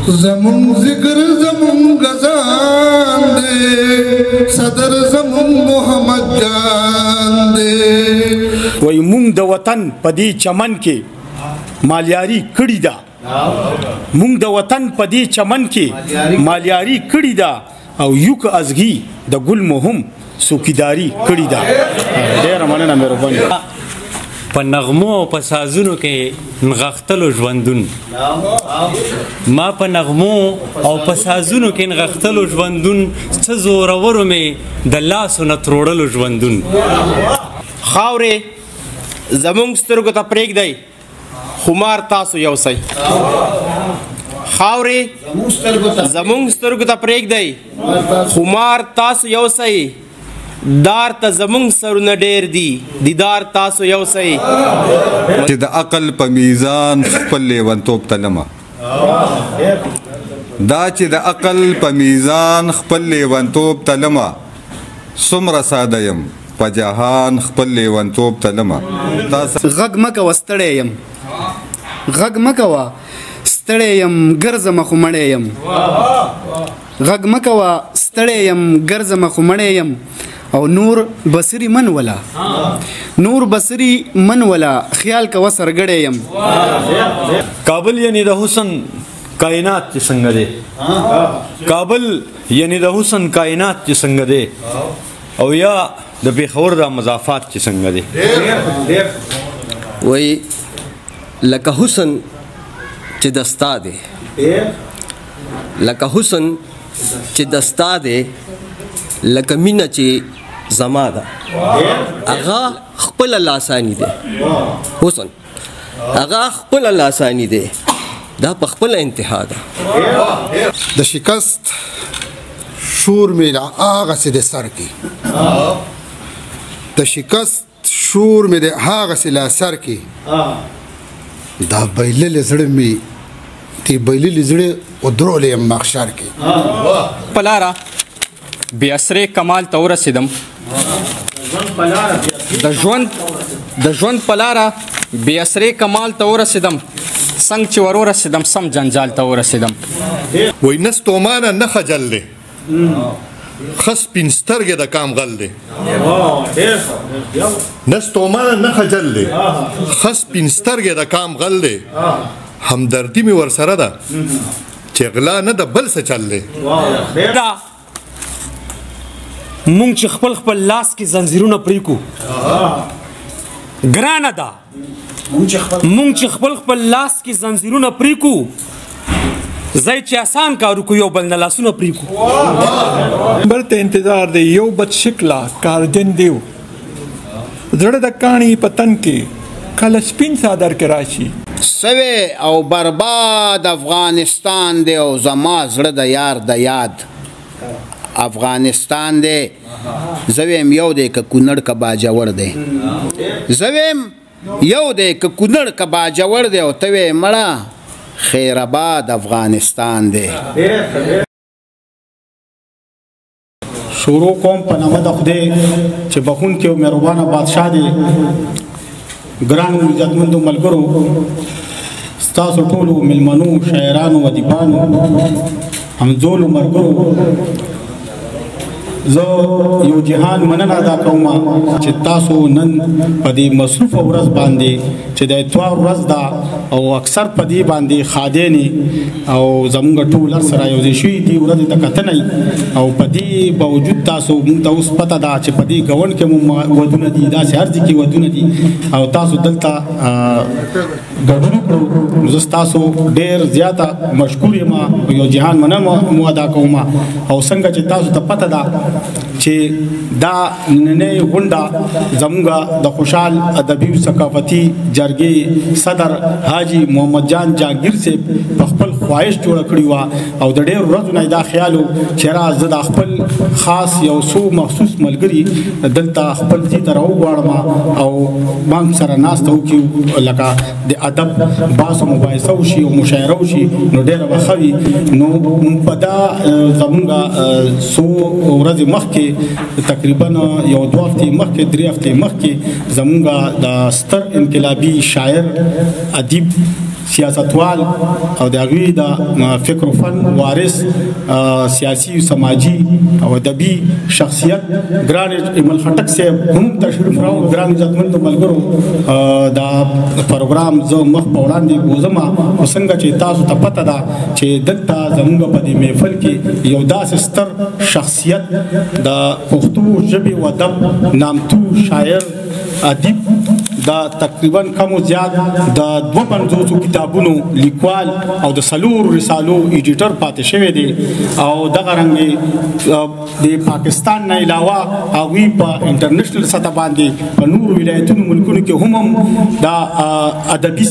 زمون ذکر زمون غزان دے صدر زمون محمد جان دے وی مونږ د وطن په دې چمن کې مالیاري کړې ده مونږ د وطن په دې چمن کې مالیاري کړې ده او یو که ازغي د ګل مهم څوکیداري کړې ده. ډېره مننه مهرباني. په نغمو او په سازونو کې نغښتلو ژوندون ما په نغمو او په سازونو کې نغښتلو ژوندون څه زورورو مې د لاسو نه تروړلو ژوندون. خاورې زمونږ سترګو ته پرېږدئ خمار تاسو یوسئ. خاورې زمونږ سترګو ته پرېږدئ خمار تاسو یوسئ. دار ته زمونږ سرونه ډېر دي دیدار تاسو یوسئ. چې د عقل په میزان خپل لیونتوب تلمه دا چې د عقل په میزان خپل لیونتوب تلمه څومره ساده یم په جهان خپل لیونتوب تلمه. غږ مه کوه ستړی یم غږ مه کوه ستړی یم ګرځمه خو مړی یم غږ مه کوه ستړی یم ګرځمه خو مړی یم او نور بصری من ولا نور بصری من ولا خیال کوه سرګړی یم. کابل یعنی د حسن کائنات چې څنګه دی کابل یعنی د حسن کائنات چې څنګه دی او یا د پیښور د مضافات چې څنګه دی. وای لکه حسن چې دستا دی لکه حسن چې دستا دی لکه مینه چې زما ده هغه خپل لاسانی دی حسن هغه خپل لاسانی دی دا په خپل انتها ده. د شکست شور مې لا هغه سي د سر کې د شکست شور مې د هغه سي لا سر کې دا بیلل زړه مې تی بیلل زړه او درولې مخشر کې پلارا بی اسره کمال ته ورسیدم د ژوند پلارا بی اسره کمال ته ورسیدم څنګه چې ور ورسیدم سم جنجال ته ورسیدم. وای نستومانه نه خجل دی خس پینسترګې د کام غل دی نستومانه نه خجل دی خس پینسترګې د کام غل دی همدردی مې ورسره ده چې غلا نه د بل څه چل دی. مونږ چې خپل لاس کې زنځیرونه پریکو ګرانه ده مونږ چې خپل لاس کې زنځیرونه پریکو زای چې آسان کارو کو یو بل نه لاسونه پریکو بل ته انتظار دی یو بد شکلا کارجن دیو زړه د کاڼي پتن کې کله سپین صادر کې راشي سوي او برباد افغانستان دی او زما زړه د یار د یاد افغانستان دی زویم یو دی که کونړ که باجوړ دی زویم یو دی که کونړ که باجوړ دی او ته وې مړه خیر آباد افغانستان دی. شروع کوم په نامه د خدای چې بخونکی او مهربانه بادشاه دی. ګرانو عزتمندو ملګرو ستاسو ټولو مېلمنو شاعرانو ادیبانو همزولو ملګرو زه یو جهان مننه ادا کوم چې تاسو نن په دې مصروفه ورځ باندې چې د اتوار ورځ ده او اکثر په دې باندې خادینې او زموږ ټول سره یو ځای شوي دي ورځې ته کتنئ او په دې باوجود تاسو موږ ته اوس پته ده چې په دې ګوند کې مو ودونه دي داسې هر ځای کې ودونه دي او تاسو دلته ګډون وکړو زه ستاسو ډېر زیاته مشکور یم یو جهان مننه مو ادا کوم او څنګه چې تاسو ته پته ده چې دا نننۍ غونډه زموږ د خوشحال ادبي ثقافتي جرګې صدر حاجي محمد جان جاګیر صاحب په خپل خواهش جوړه کړې وه او د ډېرو ورځو نه دا خیال و چې را زه د خپل خاص یو څو مخصوص ملګري دلته خپل ځای ته راوغواړم او ما سره ناسته وکړي لکه د ادب بحث او مباحثه وشي او مشاعره وشي نو ډېره به ښه وي. نو په دا زموږ څو ورځې مخکې تقریبا یو 2 هفتې مخکې 3 هفتې مخکې زموږ د ستر انقلابي شاعر ادیب سیاستوال او د هغوی د فکر و فن وارث سیاسي سماجي او ادبي شخصیت ګران ایمل خټک صاحب هم تشریف راوړ. ګران عزتمندو ملګرو دا پروګرام زه مخ په وړاندې بوځم، خو څنګه چې تاسو ته پته ده چې دلته زموږ په دې محفل کې یو داسې ستر شخصیت د پښتو ژبې و ادب نامتو شاعر ادیب دا تقریبا کم و زیات د 52 کتابونو لیکوال او د 4 رسالو ایډیټر پاتې شوی دی او دغه رنګ د پاکستان نه علاوه هغوی په انټرنیشنل سطح باندې په نورو ولایتونو ملکونو کې هم دا ادبي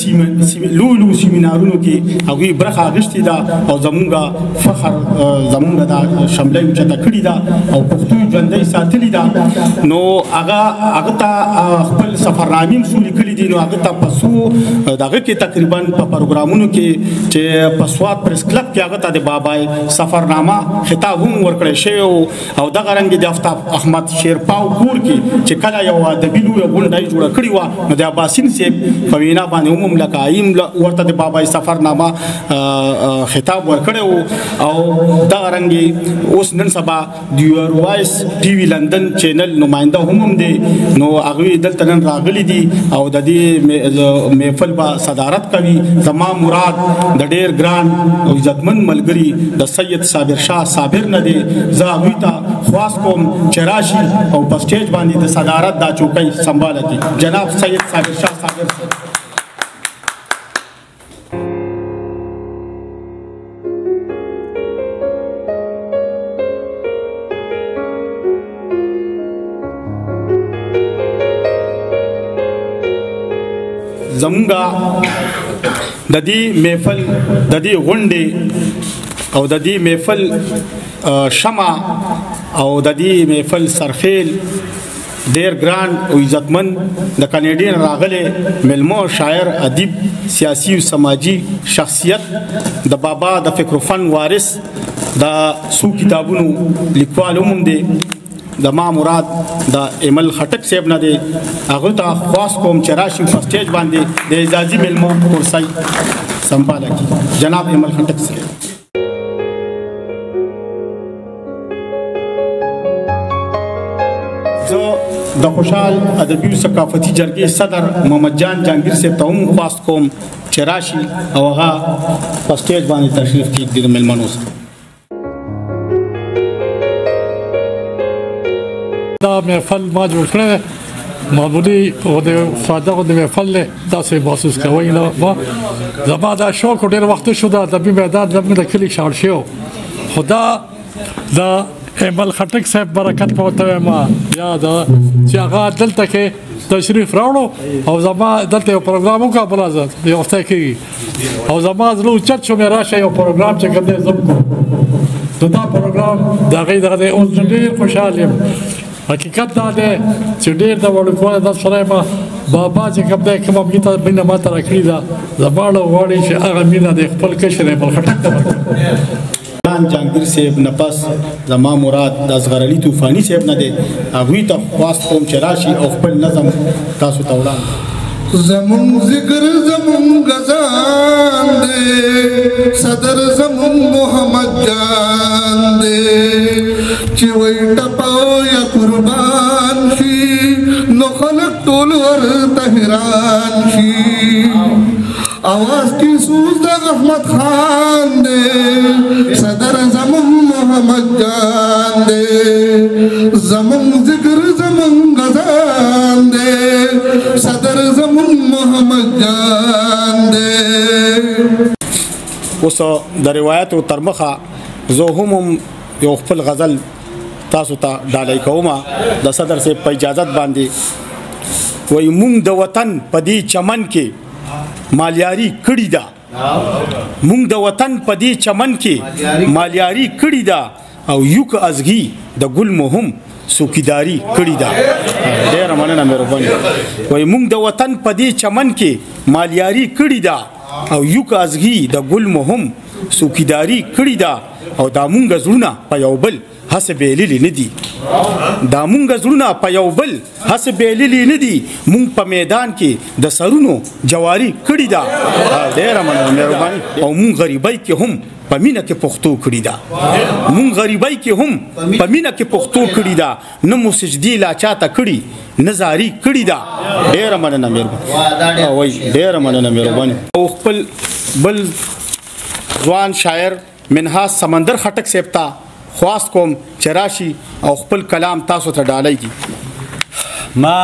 لولو سیمینارونو کې هغوی برخه اخیستې ده او زمونږ فخر زمونږ دا شمله اوچته کړې ده او پښتو ژوندۍ ساتلې ده. نو هغه ته خپل سفرنامې څو لیکلي دي، نو هغه ته په څو دغه کې تقریبا په پروګرامونو کې چې په سوات پریس کلب کې هغه ته د بابای سفرنامه خطاب هم ورکړی شوی او دغه رنګ د آفتاب احمد شیرپاو کور کې چې کله یو ادبي لویه غونډه جوړه کړې وه نو د عباسین صاحب په وینا باندې هم لکه آیم ورته د بابای سفرنامه خطاب ورکړی او دغه رنګ اوس نن سبا د یور وایس ټي وي لندن چینل نماینده هم دی، نو هغوی دلته نن راغلي دي او د دې محفل به صدارت کوي. زما مراد د ډېر ګران او عزتمند ملګري د سید صابر شاه صابر نه دی. زه هغوی ته خواست کوم چې راشي او په سټیج باندې د صدارت دا چوکۍ سنباله کړي. جناب سید صابر شاه صابر صاحب. زمونږه د دې محفل د دې غونډې او د دې محفل شمع او د دې محفل سرخیل ډېر ګران او عزتمند د کانیډین راغلی ملمو شاعر ادیب سیاسي او سماجي شخصیت د بابا د فکر و فن وارث د څو کتابونو لیکوال هم دی. د ما مراد د ایمل خټک صاحب نه دی. هغه ته خواست کوم چې راشي په سټیج باندې د اعزازي ملمو کرسۍ سنباله کړي. جناب ایمل خټک صاحب. زه د خوشحال ادبي او ثقافتي جرګې صدر محمد جان جهانګیر صاحب ته هم خواست کوم چې راشي او هغه په سټیج باندې تشریف کړي د ملمنو سره. دا محفل ما جوړ کړی معمولي او د ساده د محفل له داسې محسوس کوي نه ما زما دا شوق ډېر وخت شو د ادبي میدان زموږ د کلي شاړ شو. خدا دا ایمل خټک صاحب برکت پوته ما یا دا چې هغه دلته کې تشریف راوړو او زما دلته یو پروګرام وکړ بل ازاد یو هفته کې او زما زلو چت شو مې راشه یو پروګرام چې کوم دې زم کو دا پروګرام دا غي دغه اوس ډېر خوشاله یم. حقیقت دا دی چې ډېر د وړوکوالي د سره ما بابا چې کوم دی کومه مینه ماته راکړې ده زما غواړي چې هغه مینه د خپل کشر ایمل خټک ته ورکړي. جان جهانګیر صاحب نه پس زما مراد د اصغر علي طوفاني صاحب نه دی. هغوی ته خواست کوم چې راشي او خپل نظم تاسو ته وړاندې. زمون ذکر زمون غزان دے صدر زمون محمد جان دے چې وای ټپاو یا قربان شي نو خلق ټول ورته حیران شي. आवाज की सूज द अहमद खान दे सदर जमन मोहम्मद जान दे जमन जिक्र जमन गजान दे सदर जमन मोहम्मद जान दे. اوس د روایتو تر مخه زه هم یو خپل غزل تاسو ته ډالۍ کوم د صدر صاحب په اجازت باندې. وای مونږ د وطن په دې چمن کې مالیاری کړی دا مونږ د وطن په دې چمن کې مالیاری کړی دا او یو که ازغي د ګل مهم سوکیداری کړی دا. ډېر مننه مهرباني. وای مونږ د وطن په دې چمن کې مالیاری کړی دا او یو که ازغي د ګل مهم سوکیداری کړی دا او دا مونږ زړونه په یو بل هسې بیللي نه دي دا مونږ زړونه په یو بل هسې بیللي نه دي مونږ په میدان کې د سرونو جواري کړې ده ډېره مهرباني او مونږ غریبۍ کې هم په مینه کې پښتو کړې ده مونږ غریبۍ کې هم په مینه کې پښتو کړې ده نه مو سجدې لا چاته کړي نه زاري کړې ده ډېره مننه مهرباني ډېره مننه مهرباني او خپل بل ځوان شاعر منهاج سمندر خټک صاحب ته خواست کوم چې راشي او خپل کلام تاسو ته ډالۍ کړي ما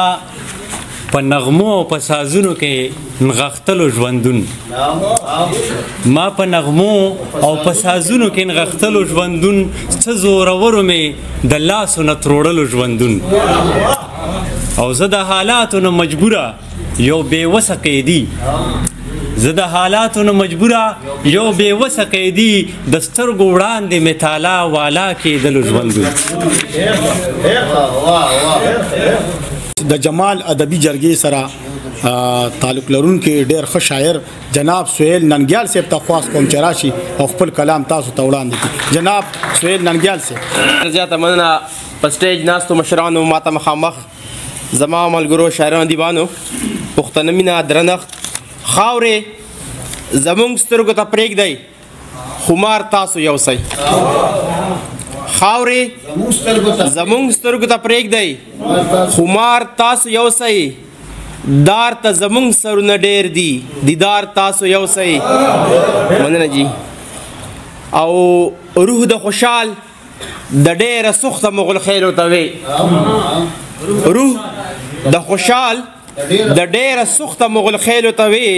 په نغمو او په سازونو کې نغښتلو ژوندون ما په نغمو او په سازونو کې نغښتلو ژوندون څه زورورو مې د لاسو نه تروړلو ژوندون او زه د حالاتو نه مجبوره یو بېوسه قیدي زه د حالاتو نه مجبوره یو بېوسه قیدي د سترګو وړاندې مې تالا والا کېدلو ژوندون د جمال ادبي جرګې سره تعلق لرونکي ډېر ښه شاعر جناب سهیل ننګیال صاحب ته خواست کوم چې راشي او خپل کلام تاسو ته وړاندې کړي جناب سهیل ننګیال صاحب زیاته مننه په سټیج ناستو مشرانو ماته مخامخ زما ملګرو شاعرانو دیوانو پښتنه مینه درنښت خاورې زمونږ سترګو ته پرېږدئ خمار تاسو یوسئ خاورې زمونږ سترګو ته پرېږدئ خمار تاسو یوسئ دار ته زمونږ سرونه ډېر دي دیدار تاسو یوسئ مننه جی او روح د خوشحال د ډېره سخته مغل خیلو ته وی روح د خوشحال د ډېره سخته مغل خیلو ته وی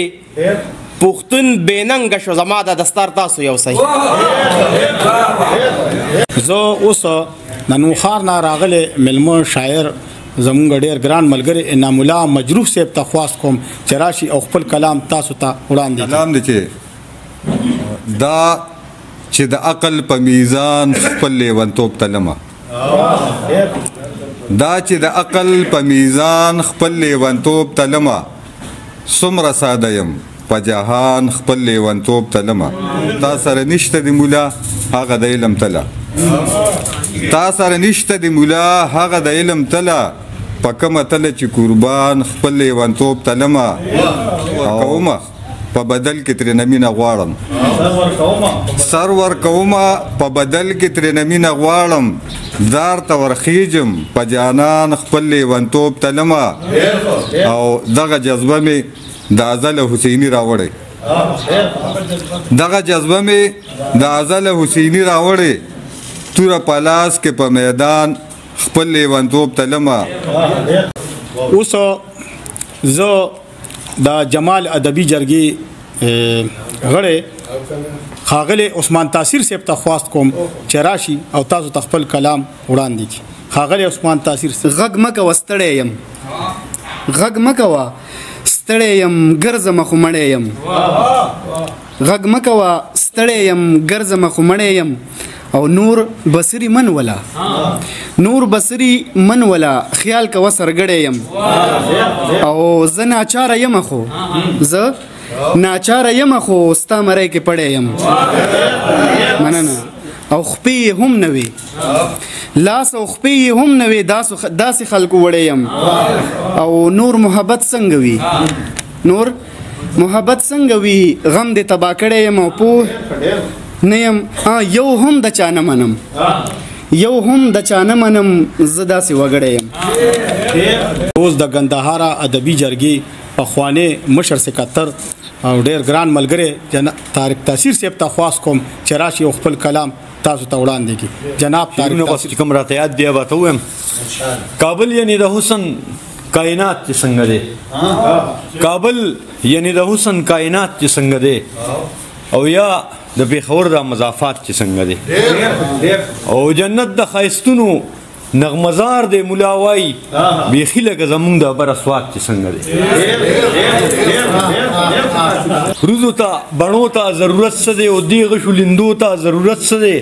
پښتون بېننګه شو زما د دستار تاسو یوسئ زه اوس ننوخار نه راغلی مېلمه شاعر زمونږ ډېر ګران ملګری انعام الله مجروح صاحب ته خواست کوم چې راشي او خپل کلام تاسو ته وړاندې کلام دی چې دا چې د عقل په میزان خپل لیونتوب تلمه دا چې د عقل په میزان خپل لیونتوب تلمه څومره ساده یم په جهان خپل لیونتوب تلمه تا سره نشته د مولا هغه د علم تله تا سره نشته د مولا هغه د علم تله په کومه تله چې قربان خپل لیونتوب تلمه کومه په بدل کې ترې مینه غواړم سر ورکومه په بدل کې ترې مینه غواړم دار ته ورخیجم په جانان خپل لیونتوب تلمه او دغه جذبه مې د ازل حسیني راوړی دغه جذبه مې د ازل حسیني راوړی توره په لاس کې په میدان خپل لیونتوب تلمه اوس زه د جمال ادبي جرګې غړی ښاغلی عثمان تاثیر صاحب ته خواست کوم چې راشي او تاسو ته خپل کلام وړاندې کړي ښاغلی عثمان تاثیر غږ مه کوه ستړی یم غږ مه کوه ستړی یم ګرځمه خو مړی یم غږ مه کوه ستړی یم ګرځمه خو مړی یم او نور بصری من ولا نور بصری من ولا خیال کوه سرګړی یم او زه ناچاره یم خو زه ناچاره یم خو ستا مری کې پړی یم مننه او خپې هم نه وي لاس او خپې هم نه وي داسې خلکو وړی یم او نور محبت څنګه وي نور محبت څنګه وي غم دې تبا کړی یم او پوه نه یم یو هم د چا نه منم یو هم د چا نه منم زه داسې وګړی یم اوس د ګندهارا ادبي جرګې پخوانی مشر سکتر او ډېر ګران ملګری طارق تاثیر صاحب ته خواست کوم چې راشي او خپل کلام تاسو ته وړاندې کړي جناب طارق تاثیر کوم راته یاد دی به ته ویم کابل یعنی د حسن کائنات چې څنګه دی کابل یعنی د حسن کائنات چې څنګه دی او یا د پیښور د مضافات چې څنګه دی او جنت د ښایستونو نغمزار دی مولا وای بیخي لکه زمونږ د بر اسوات چې څنګه دی روزو ته بڼو ته ضرورت څه دی او دیغه شو لیندو ته ضرورت څه دی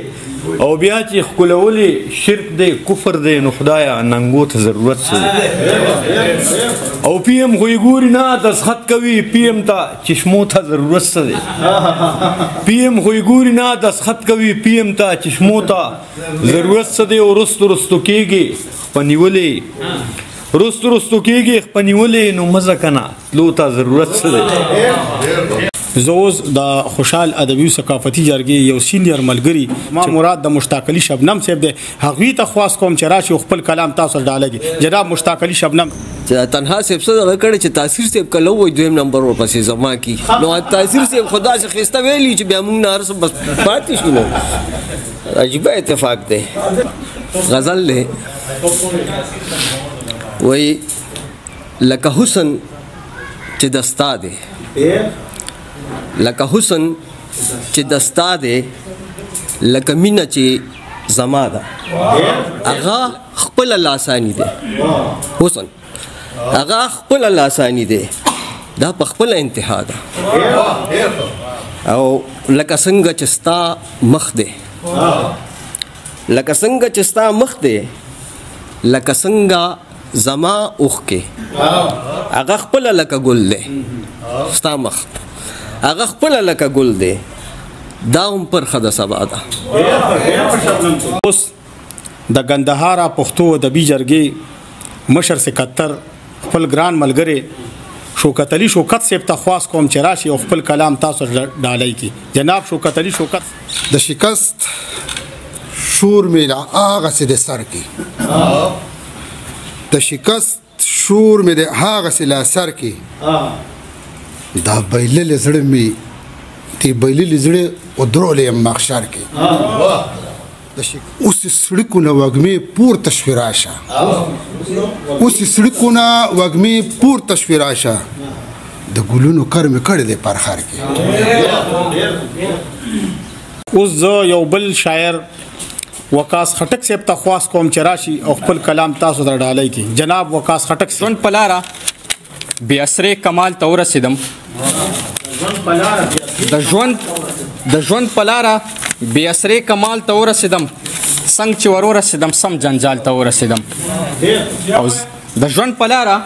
او بیا چې ښکلولې شرک دی کفر دی نو خدایه ننګو ته ضرورت څه دی او پی ایم خو یې ګوري نه دستخط کوي پی ایم ته چشمو ته ضرورت څه دی پی ایم خو یې ګوري نه دستخط کوي پی ایم ته چشمو ته ضرورت څه دی او رستو کېږي پنیولې رستو کېږي پنیولې نو مزه کنه تلو ته ضرورت څه دی زه اوس د خوشحال ادبي ثقافتي جرګې یو سینیر ملګري ما مراد د مشتاق علي شبنم صاحب دی هغوی ته خواست کوم چې راشي خپل کلام تاسو ډالګي جناب مشتاق علي شبنم تنها صاحب څه دغه کړی چې تاثیر صاحب کله وای دویم نمبر ورپسې زما کی نو تاثیر صاحب خدا چې خسته ویلی چې بیا موږ نار سم بس پاتې شو نو عجیب اتفاق دی غزل له وای لکه حسن چې دستا دی لکه حسن چې دستا دی لکه مینه چې زما ده هغه خپل لاسانی دی حسن هغه خپل لاسانی دی دا په خپل انتها ده او لکه څنګه چې ستا مخ دی لکه څنګه چې ستا مخ دی لکه څنګه زما اوخ کې هغه خپل لکه ګل دی ستا مخ هغه خپل لکه ګل دی دا هم پر خده سبا ده اوس د ګندهارا پښتو ادبي جرګې مشر سکتر خپل ګران ملګری شوکت علي شوکت صاحب ته خواست کوم چې راشي او خپل کلام تاسو ډالۍ کی جناب شوکت علي شوکت د شکست شور مې لا هغه څه د سر کې د شکست شور مې د هغه څه لا سر کې دا بیلل زړه مې تی بیلل زړه او درولې مخشر کې اوس سړکونه وګمې پور تشویراشه اوس سړکونه وګمې پور تشویراشه د ګلونو کار مې کړی دی پر خار کې اوس زه یو بل شاعر وقاص خټک صاحب ته خواست کوم چې راشي او خپل کلام تاسو ته ډالۍ کی جناب وقاص خټک ژوند پلاره بې اسرې کمال ته ورسېدم د ژوند پلاره بې اسرې کمال ته ورسېدم څنګه چې ورسېدم سم جنجال ته ورسېدم او د ژوند پلاره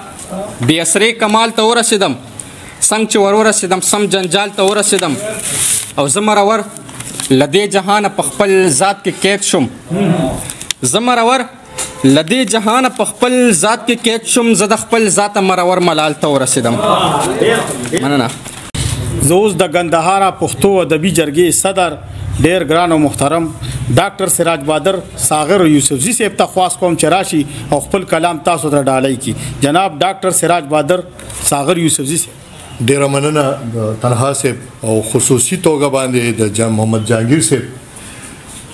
بې اسرې کمال ته ورسېدم څنګه چې ورسېدم سم جنجال ته ورسېدم او زه مرور لدې جهان په خپل ذات کې قید شم زه مرور لدې جهان په خپل ذات کې قید شم زه د خپل ذات مرور ملال ته ورسېدم مننه زه اوس د ګندهارا پښتو ادبي جرګې صدر ډیر ګران او محترم ډاکټر سراج بادر ساغر یوسفزي صاحب ته خواست کوم چې راشي او خپل کلام تاسو ته ډالۍ کی جناب ډاکټر سراج بادر ساغر یوسفزي صاحب ډیره مننه د تنها صاحب او خصوصي توګه باندې د محمد جهانگیر صاحب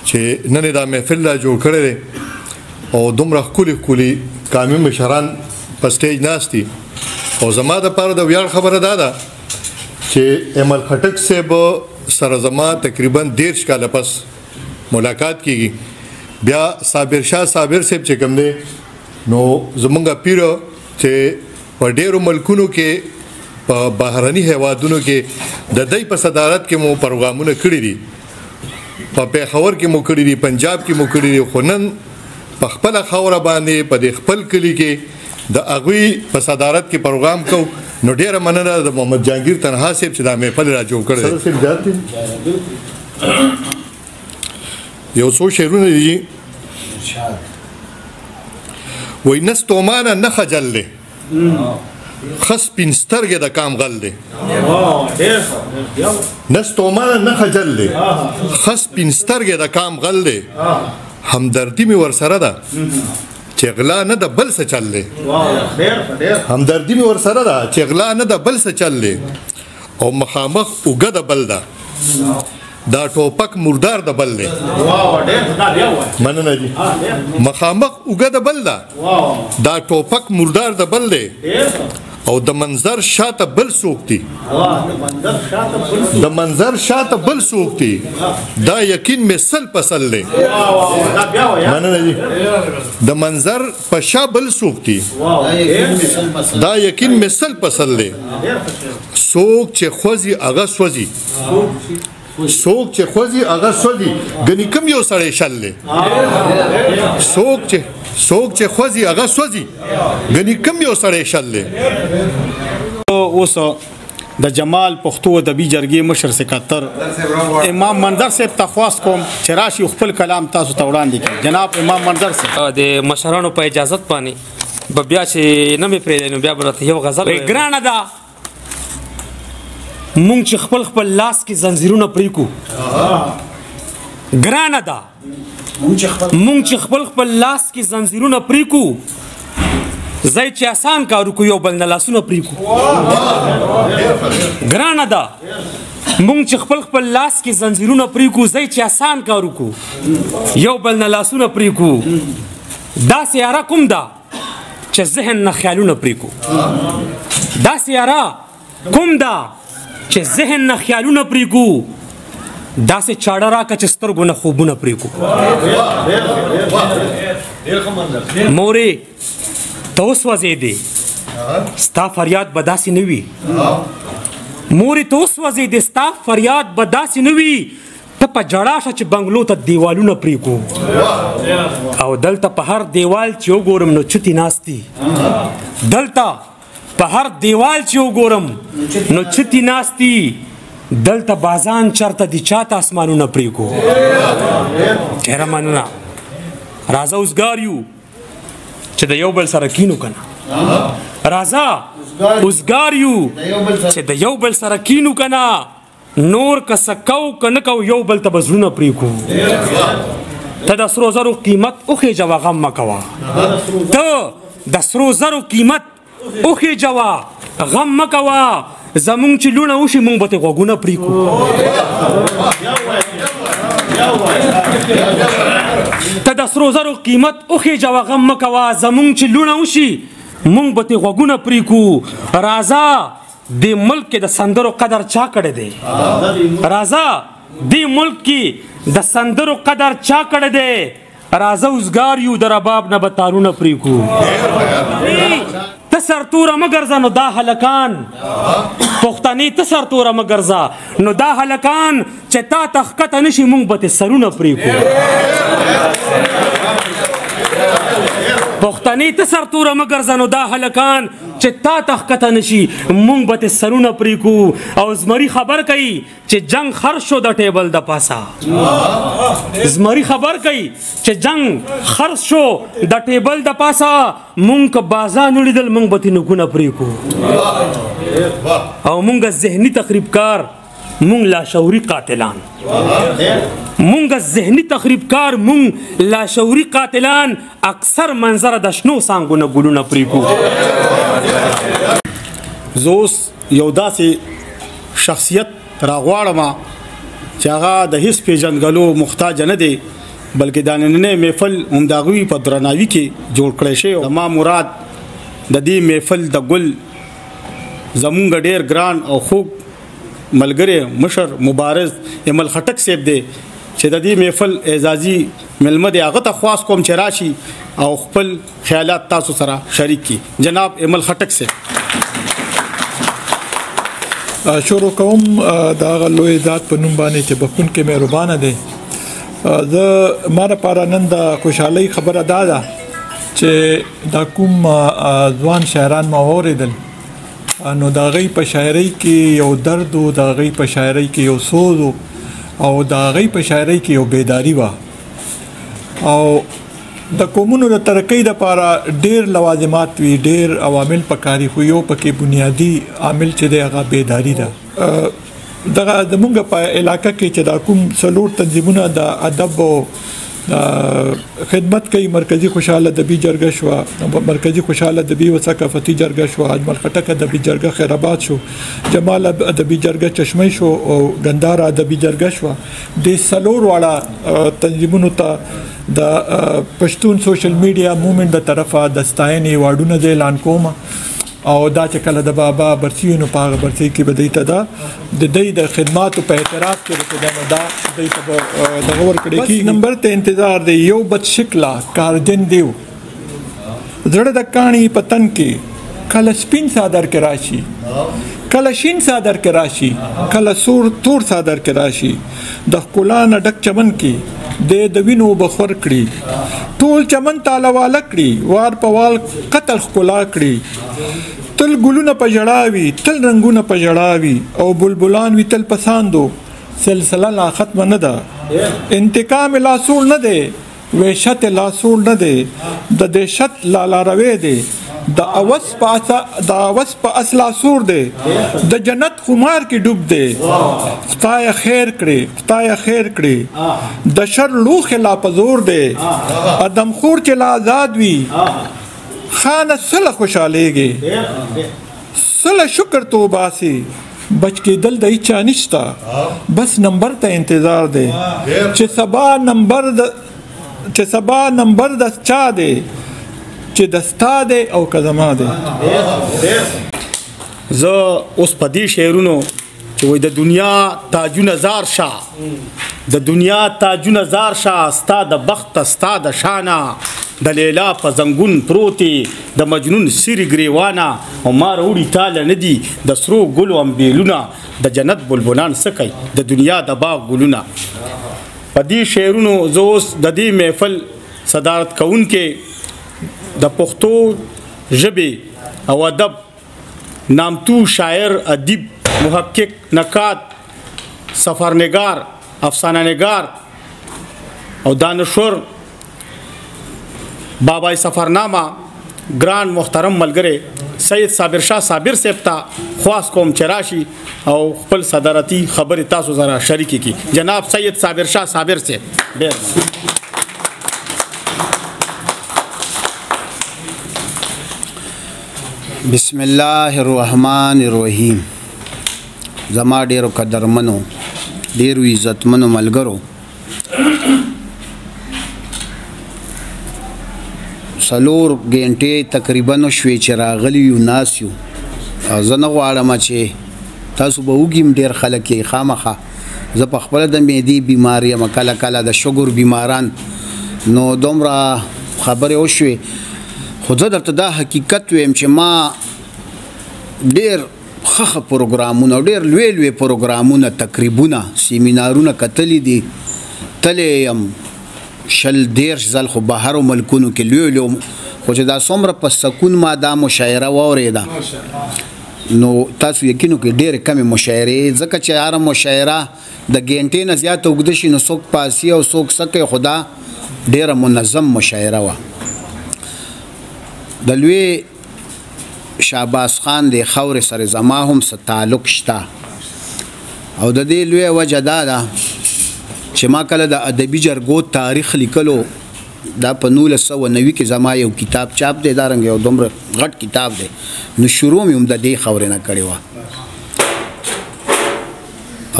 چې نن دا محفل لا جوړ کړی دی او دومره ښکلي قامي مشران په سټیج ناستي او زما دپاره د ویاړ خبره دا ده چې امل خټک صاحب سره زما تقریبا 13 کاله پس ملاقات کیږي بیا صابر شاه صابر صاحب چې کوم دی نو زمونږ پیر چې په ډیرو ملکونو کې په بهرني هیوادونو کې د دې په صدارت کې مو پروګرامونه کړی دي په پیښور کې مو کړی دي پنجاب کې مو کړی دي خو نن په خپل خوره باندې په خپل کلی کې د اغوی په صدارت کې پروګرام کو نو ډیره مننه د محمد جهانگیر تنها صاحب چې دا محفل را جوړ کړی یو څو شعرونه دي وای نستومانه نه خجل دی خس پینسترګه د کام غل دی نستومانه نه خجل دی خس پینسترګه د کام غل دی همدردی می ورسره ده چې غلا نه د بل څه چل دی همدردی می ورسره ده چې غلا نه د بل څه چل دی او مخامخ اوګه د بل ده دا ټوپک مردار د بل دی مننه جی مخامخ اوګه د بل ده دا ټوپک مردار د بل دی او د منظر شاته بل سوکتی د منظر شاته بل سوکتی دا یقین مثل پسل دی مننه جی د منظر په شا بل سوکتی دا یقین مثل پسل دی سوک چې خوځي هغه سوځي څوک چې خوځي هغه سوځي ګنې کوم یو سړی شل دی څوک چې خوځي هغه سوځي ګنې کوم یو سړی شل دی. اوس د جمال پښتو ادبي جرګې مشر سکاتر امام منظر صاحب ته خواست کوم چې راشي خپل کلام تاسو ته وړاندې کړي. جناب امام منظر صاحب د مشرانو په اجازت باندې به بیا چې نه مې پرېږدی نو بیا به راته یو غزل ګرانه ده مونږ چې خپل لاس کې زنځیرونه پرېږدو ګرانه ده مونږ چې خپل لاس کې زنځیرونه پرېږدو ځای چې آسان کار وکړو یو بل نه لاسونه پرېږدو ګرانه ده مونږ چې خپل لاس کې زنځیرونه پرېږدو ځای چې آسان کار وکړو یو بل نه لاسونه پرېږدو داسې یاره کوم ده چې ذهن نه خیالونه پرېږدو داسې یاره کوم ده چې ذهن نه خیالونه پرېږدو داسې چاړه راکړه چې سترګو نه خوبونه پرېږدو. مورې ته وسوځېدې ستا فریاد به داسې نه وي مورې ته وسوځېدې ستا فریاد به داسې نه وي ته په جړا شه چې بنګلو ته دیوالونه پرېږدو او دلته په هر دیوال چې وګورم نو چوتې ناست دي دلته په هر دیوال چې وګورم نو چوتې ناست دي دلته بازان چرته دي چاته اسمانونه پرېږدو. ډېره مننه راځه اوسګار یو چې د یو بل سره کینو کنه راځه اوسګار یو چې د یو بل سره کینو کنه نور که څه کو که نه کو یو بل ته به زړونه پرېږدو. ته د سرو زرو قیمت وخېجوه غم مه کوه ته د سرو زرو قیمت وخېجوه غم مه کوه زمونږ چې لوڼه وشي مونږ به ترې غوږونه پرېږدو. ته د سرو زرو قیمت وخېجوه غم مه کوه زمونږ چې لوڼه وشي مونږ به ترې غوږونه پرېږدو. راځه دې ملک کې د سندرو قدر چا کړی دی راځه دې ملک کې د سندرو قدر چا کړی دی راځه اوسګار یو د رباب نه به تارونه پرېږدو. ته سرتوره مه ګرځه نو دا هلکان پښتنې ته سرتوره مه ګرځه نو دا هلکان چې تا ته ښکته نه شي مونږ به ترې سرونه پرېږدو. پښتنې ته سرتوره مه ګرځه نو دا هلکان چې تا ته ښکته نه شي مونږ به ترې سرونه پرېږدو. او زمري خبر کوي چې جنګ خرڅ شو د ټیبل د پاسه زمري خبر کوي چې جنګ خرڅ شو د ټیبل د پاسه مونږ که بازان ولیدل مونږ به ترې نوکونه پرېږدو. او مونږ ذهني تخریبکار مونږ لاشعوري قاتلان مونږ ذهني تخریبکار مونږ لاشعوري قاتلان اکثر منظره د شنو څانګو نه ګلونه پرېږدو. زه اوس یو داسې شخصیت راغواړم چې هغه د هیڅ پیژندګلو محتاج نه دی بلکې دا نننی محفل هم د هغوی په درناوي کې جوړ کړی شوی. زما مراد د دې محفل د ګل زمونږ ډېر ګران او خوږ ملګری مشر مبارز امل خټک صاحب دی چې د دې محفل اعزازي مېلمه دی. هغه ته خواست کوم چې راشي او خپل خیالات تاسو سره شریک کړي. جناب امل خټک صاحب. شروع کوم د هغه لوی ذات په نوم باندې چې بخښونکی مهربانه دی. زه ما لپاره نن د خوشحالۍ خبره دا ده چې دا کوم ځوان شاعران ما واورېدل نو د هغوی په شاعرۍ کې یو درد و د هغوی په شاعرۍ کې یو سوز و او د هغوی په شاعرۍ کې یو بیداري وه او د قومونو د ترقۍ لپاره ډېر لوازمات وي ډېر عوامل پکاري خو یو پکې بنیادي عامل چې دی هغه بیداري ده. دغه زمونږ په علاقه کې چې دا کوم څلور تنظیمونه د ادب او خدمت کوي مرکزی خوشحال ادبي جرګه شو مرکزی خوشحال ادبي و ثقافتي جرګه شو اجمل خټک ادبي جرګه خیر آباد شو جمال ادبي جرګه چشمه شو او ګندار ادبي جرګه شو د څلور واړه تنظیمونو ته د پښتون سوشل میډیا موومېنټ د طرفه د ستاینې واډونه د اعلان کوم او دا چې کله د بابا برسي نو په هغه برسي کې به دی ته دا د دې د خدماتو په اعتراف کې دا دی ته د غور کړي کی نمبر ته انتظار دی یو بد شکلا کارجن دیو زړه د کانی پتن کې کله سپین صادر کې راشي کله شین صادر کې راشي کله تور صادر کې راشي د ښکلا نه ډک چمن کې د وینو بخور کړي ټول چمن تاله واله کړي وار په وال قتل ښکلا کړي تل ګلونه په ژړاوي تل رنگونه په ژړاوي او بلبلان وي تل پساندو سلسله لا ختم نه ده انتقام لا سول نه دی وحشت لا سول نه دی د دهشت لا روي دی د اوس په اصلا سور دی د جنت خمار کې ډوب دی خدای خیر کړي د شر لوخ لا پزور دی ادم خور چې لا آزاد وي خانه سله خوشالېږي سله شکر تو باسي بچ کې دل د چا نشتا بس نمبر ته انتظار دی چې سبا نمبر د چا دی چې دستا دی او کزما دی زه اوس په دې شعرونو چې وای د دنیا تاجونه زار شاه د دنیا تاجونه زار شاه ستا د بخت ستا د شانه د لیلا په زنګون پروتي د مجنون سری گریوانا او مار وړي تاله ندي د سرو ګلو امبیلونه د جنت بلبلان سکي د دنیا د باغ ګلونه په دې شعرونو زوس د دې محفل صدارت کوونکې د پښتو ژبې او ادب نامتو شاعر ادیب محقق نقاد سفرنگار افسانه نگار او دانشور بابای سفرنامه ګران محترم ملګری سید صابر شاه صابر صاحب ته خواست کوم چې راشي او خپل صدارتي خبرې تاسو سره شریکې کړي جناب سید صابر شاه صابر صاحب ډېر بسم الله الرحمن الرحیم زما ډیرو قدرمنو ډیرو عزتمنو ملګرو څلور غنټې تقریبا شوي چې راغلی یو ناس یو زه نه غواړم چې تاسو به وګیم ډیر خلک یې خامخه زه په خپله د معدې بیمار یم کله کله د شوګر بیماران نو دومره خبرې وشوې خو زه درته دا حقیقت ویم چې ما ډیر ښه پروګرامونه ډیر لوی پروګرامونه تقریبونه سیمینارونه کتلي دي تللی یم شل دیرش ځل خو بهرو ملکونو کې لوی خو چې دا څومره په سکون ما دا مشاعره واورېده نو تاسو یقینو کې ډېرې کمې مشاعرې ځکه چې هره مشاعره د ګنټې نه زیاته اوږده شي نو څوک پاسي او څوک سکي خو دا ډېره منظم مشاعره وه د لوی شهباز خان د خاورې سره زما هم څه تعلق شته او د دې لویه وجه دا ده چې ما کله د ادبي جرګو تاریخ لیکلو دا په 1990 کې زما یو کتاب چاپ دی دا رنګ یو دومره غټ کتاب دی نو شروع مې هم د دې خاورې نه کړې وه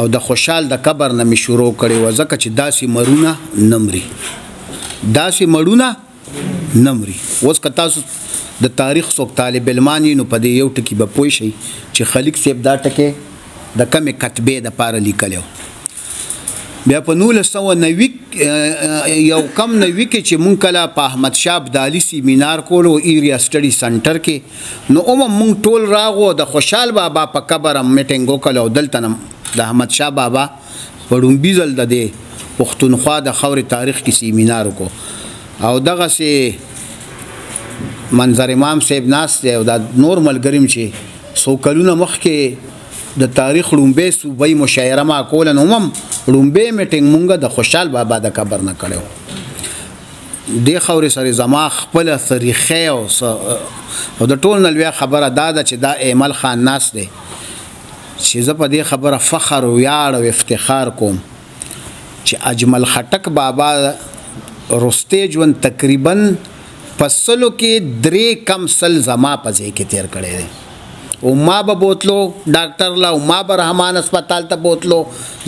او د خوشحال د قبر نه مې شروع کړې وه ځکه چې داسې مړونه نه مري اوس که تاسو د تاریخ څوک طالب علمان نو په دې یو ټکي به پوه شئ چې خلیق صاحب دا ټکی د کمې کتبې دپاره لیکلی و بیا په 1990 یو کم 90 کې چې مونږ کله په احمد شاه ابدالي سیمینار کولو ایریا سټډي سنټر کې نو مونږ ټول راغو د خوشحال بابا په قبر هم میټینګ وکړو دلته د احمد شاه بابا په ړومبي ځل د دې پښتونخوا د خاورې تاریخ کې سیمینار وکړو او دغسې منظر امام صاحب ناست دی او دا نور ملګریم چې څو کلونه مخکې د تاریخ لومبۍ صوبۍ مشاعره ما کوله نو هم لومبۍ میټینګ مونږ د خوشحال بابا د قبر نه کړی دې خاورې سره زما خپله طریقې او د ټول نه لویه خبره دا ده چې دا ایمل خان ناست دی چې زه په دې خبره فخر و ویاړ او افتخار کوم چې اجمل خټک بابا رسته ژوند تقریبا په سلو کې 3 کم سل زما په ځای کې تیر کړی دی او ما به بوتلو ډاکټر لا او ما به رحمان هسپتال ته بوتلو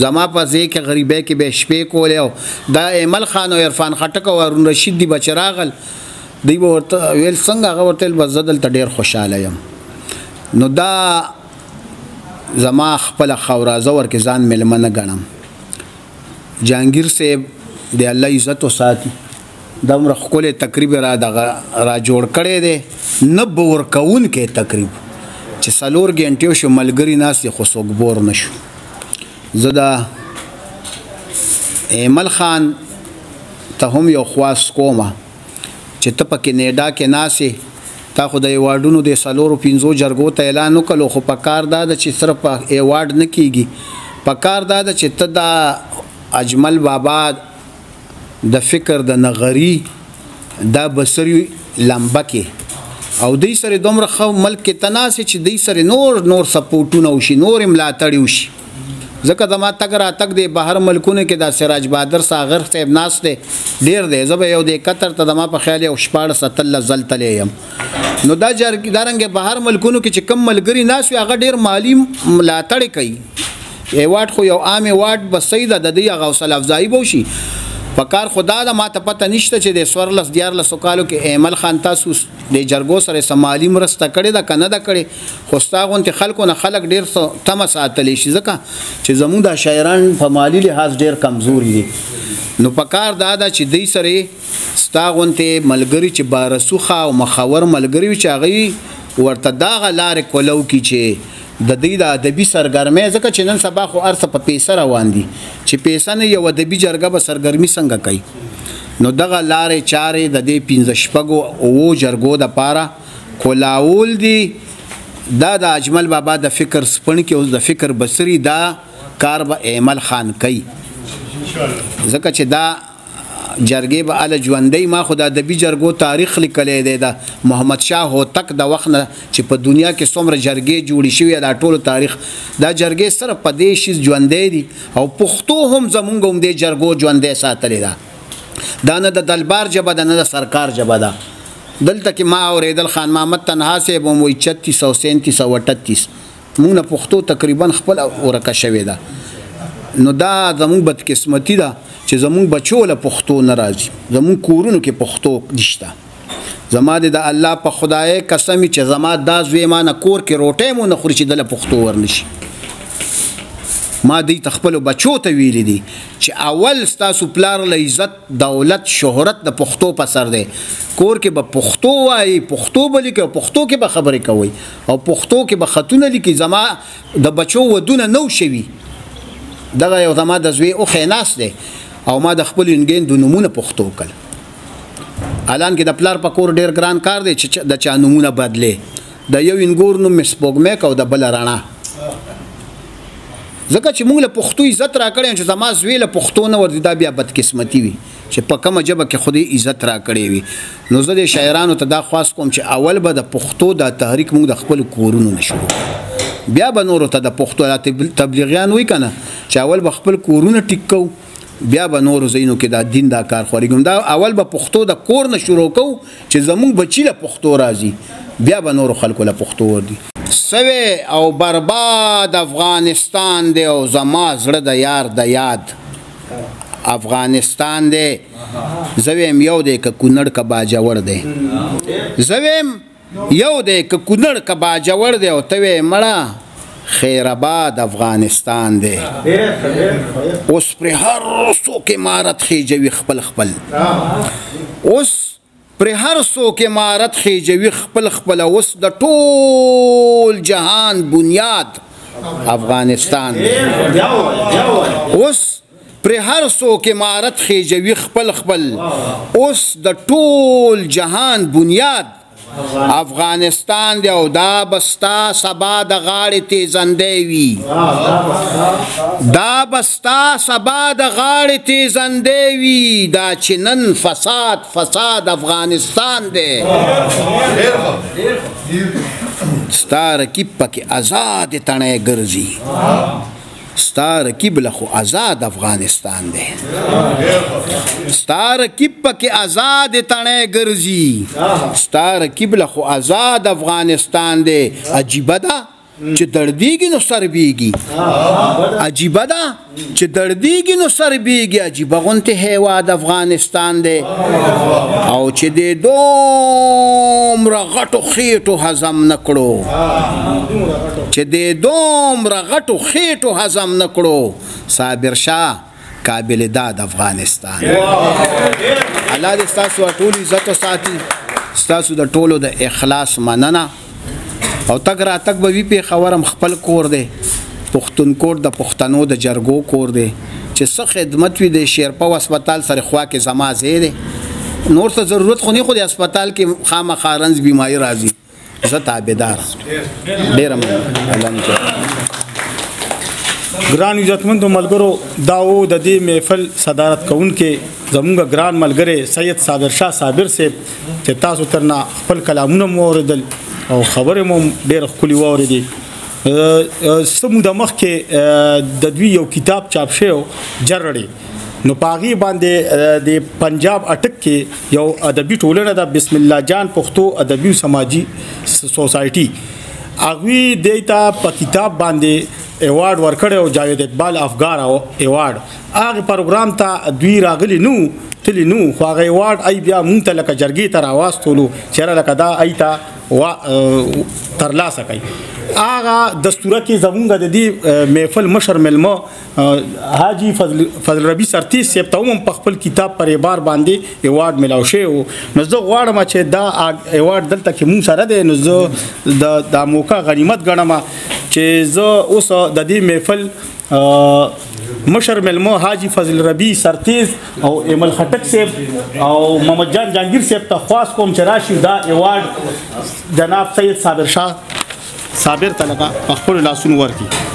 زما په ځای کې غریبۍ کې به شپې کولې او دا ایمل خان او عرفان خټک او هارون رشید دی بچ راغل دی به ورته ویل څنګه هغه ورته ویل بس زه دلته ډېر خوشحاله یم نو دا زما خپله خاوره زه ورکې ځان میلمه نه ګڼم جهانګیر صاحب د الله عزت وساتي دومره ښکلی تقریب را جوړ کړی دی نه به ورکوونکی تقریب چې 4 غنټې شو ملګری ناس خو څوک بور نشو زه دا ایمل خان ته هم یو خواست کوم چې ته پکې نیډا کې ناسې تا خو د ایوارډونو د 4-5 جرګو ته اعلان وکړو خو په کار دا چې صرف ایوارډ نه کیږي په کار دا چې ته دا اجمل بابا د فکر د نغری دا بصری لمبه کې او دې سره دومره خو ملک کې تناسي چې دې سره نور سپورټونه وشي نور ملاتړي وشي ځکه زما تک را تک د بهر ملکونو کې د سراج بهادر ساغر صاحب ناس دی ډیر دی زه به یو د قطر ته زما په خیال یو 14 زلتلې یم نو دا دارنګ بهر ملکونو کې چې کم ملګری ناس وي هغه ډیر مالی ملاتړي کوي ایوارډ خو یو عام ایوارډ بسید د دې حوصله افزایی بوشي پکار خدا دا ما ته پته نشته چې د 14 کالو کې ایمل خان تاسو د جرګو سره سمالی مرسته کړې دا کنه دا کړې خو ستاغونته خلکو نه خلک ډیر تم ساتلی شي ځکه چې زموږ د شاعران په مالی لحاظ ډیر کمزوري دي نو پکار دا چې دوی سره ستاغونته ملګری چې بارسوخه او مخاور ملګری چې هغه ورته دا غلار کولو کی چې د دې د ادبي سرګرمۍ ځکه چې نن سبا خو ارث په پیسه روان دي چې پیسه نه یو ادبي جرګه به سرګرمي څنګه کوي نو دغه لارې چارې د دې 15 او جرګو د پاره کولاول دي دا د اجمل بابا د فکر سپن کې اوس د فکر بصری دا کار به ایمل خان کوي ځکه چې دا جرګې به ال ژوندۍ ما خو د ادبي جرګو تاریخ لیکلی دی د محمد شاه هوتک د وخت نه چې په دنیا کې څومره جرګې جوړې شوې دا ټولو تاریخ دا جرګې صرف په دې شي ژوندۍ دي او پښتو هم زمونږ هم دې جرګو ژوندۍ ساتلې ده دا نه د دلبار ژبه ده نه د سرکار ژبه ده دلته کې ما اورېدل خان محمد تنها صاحب هم وایي 36 او 37 او 38 موږ نه پښتو تقریبا خپل ورکه شوې ده نو دا زموږ بدقسمتي ده چې زموږ بچو له پښتو ناراضي زموږ کورونو کې پښتو نشته زما د الله په خدای قسم چې زما دا زوی ما نه کور کې روټه مو نه خوري چې د پښتو ورنشي ما دې تخپل بچو ته ویل دي چې اول ستاسو پلار له عزت دولت شهرت د پښتو په سر دی کور کې به پښتو وایي پښتو بلی کې پښتو کې به خبرې کوي او پښتو کې به خطونه لیکي زما د بچو ودونه نو شوي دغه یو زما د زوی او خیناس دی او ما د خپل انګین د نمونه پښتو کړ الان کې د پلار په کور ډیر ګران کار دی چې د چا نمونه بدله د یو انګور نوم مسپوګمه کو د بل رانا ځکه چې موږ له پښتو عزت راکړې چې زما زوی له پښتو نه ور دي دا بیا بدقسمتي وي چې په کومه ژبه کې خودي عزت راکړې وي نو زه د شاعرانو ته دا خواست کوم چې اول به د پښتو د تحریک موږ د خپل کورونو نشو بیا به نورو ته د پښتو تبلیغیان وای کنه چې اول به خپل کورونه ټیکو بیا به نورو زینو کې دا دین دا کار خوريګم دا اول به پښتو د کور نه شروع کو چې زموږ بچی له پښتو راځي بیا به نورو خلکو له پښتو وردی سوي او برباد افغانستان دی او زما زړه د یار د یاد افغانستان دی زویم یو دی ک کونړ ک باجوړ دی زویم یو دی ک کونړ ک باجوړ دی او ته مړه خیر آباد افغانستان دی اوس پر هر څوک امارت خېجوي خپل اوس پر هر څوک امارت خېجوي خپل اوس د ټول جهان بنیاد افغانستان دی اوس پر هر څوک امارت خېجوي خپل اوس د ټول جهان بنیاد افغانستان دی او دا بستا سبا د غاړې تیزندې وي دا بستا سبا د غاړې تیزندې وي دا چنن فساد افغانستان دی ستا رکیب پکې آزاد تڼۍ ګرځي ستا رکیب له خو آزاد افغانستان دی ستا رکیب پکې آزاد تڼۍ ګرځي ستا رکیب له خو آزاد افغانستان دی عجیبه ده چې دردیږي نو سر بیږي عجیبه ده چې دردیږي نو سر بیږي عجیبه غونته هیواد افغانستان دی او چې د دومره غټو خېټو هضم نکړو چې د دومره غټو خېټو هضم نکړو صابر شاه قابل داد افغانستان الله دې ستاسو ټول عزت او ساتي ستاسو د ټولو د اخلاص مننه او تک را تک به وی پیښور هم خپل کور دی پښتونخوا د پښتنو د جرګو کور دی چې څه خدمت وي د شیرپا هسپتال سره خوا کې زما ځای دی نور ته ضرورت خو نه خو د هسپتال کې خامخا رنځ بیماری راځي زه تابعدار ډېره مننه ګران عزتمندو ملګرو دا و د دې محفل صدارت کوونکې زموږ ګران ملګری سید صابر شاه صابر صاحب چې تاسو ترنا خپل کلامونه مو واورېدل او خبرې مو ډېرې ښکلې واورېدې څه موده مخکې د دوی یو کتاب چاپ شوی و جرړې نو په هغې باندې د پنجاب اټک کې یو ادبي ټولنه ده بسم الله جان پښتو ادبي او سماجي سوسایټي هغوی دی ته په کتاب باندې ایوارډ ورکړی او جاوید اقبال افغان ایوارډ هغه پروګرام ته دوی راغلي نو تللی نو خو هغه ایوارډ ای بیا مونږ ته لکه جرګې ته راواستولو چېرې لکه دا ای ته ترلاسه کوي هغه دستوره کې زمونږ د دې محفل مشر مېلمه حاجي فضل ربي سرتیز صاحب ته هم په خپل کتاب پر اعتبار باندې ایوارډ میلاو شوی و نو زه غواړم چې دا ایوارډ دلته کې مونږ سره دی نو زه دا موقع غنیمت ګڼم چې زه اوس د دې محفل مشر ملمو حاجی فضل ربی سرتیز او ایمل خټک صاحب او محمد جان جهانگیر صاحب ته خواست کوم چې راشي دا ایوارډ جناب سید صابر شاه صابر ته لکه په خپلو لاسونو ورکړي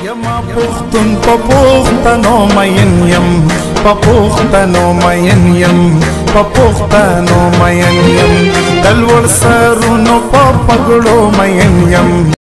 یما پختون په پختنو مین یم په پختنو مین یم په پختنو مین یم دلور سرونو په پګړو مین یم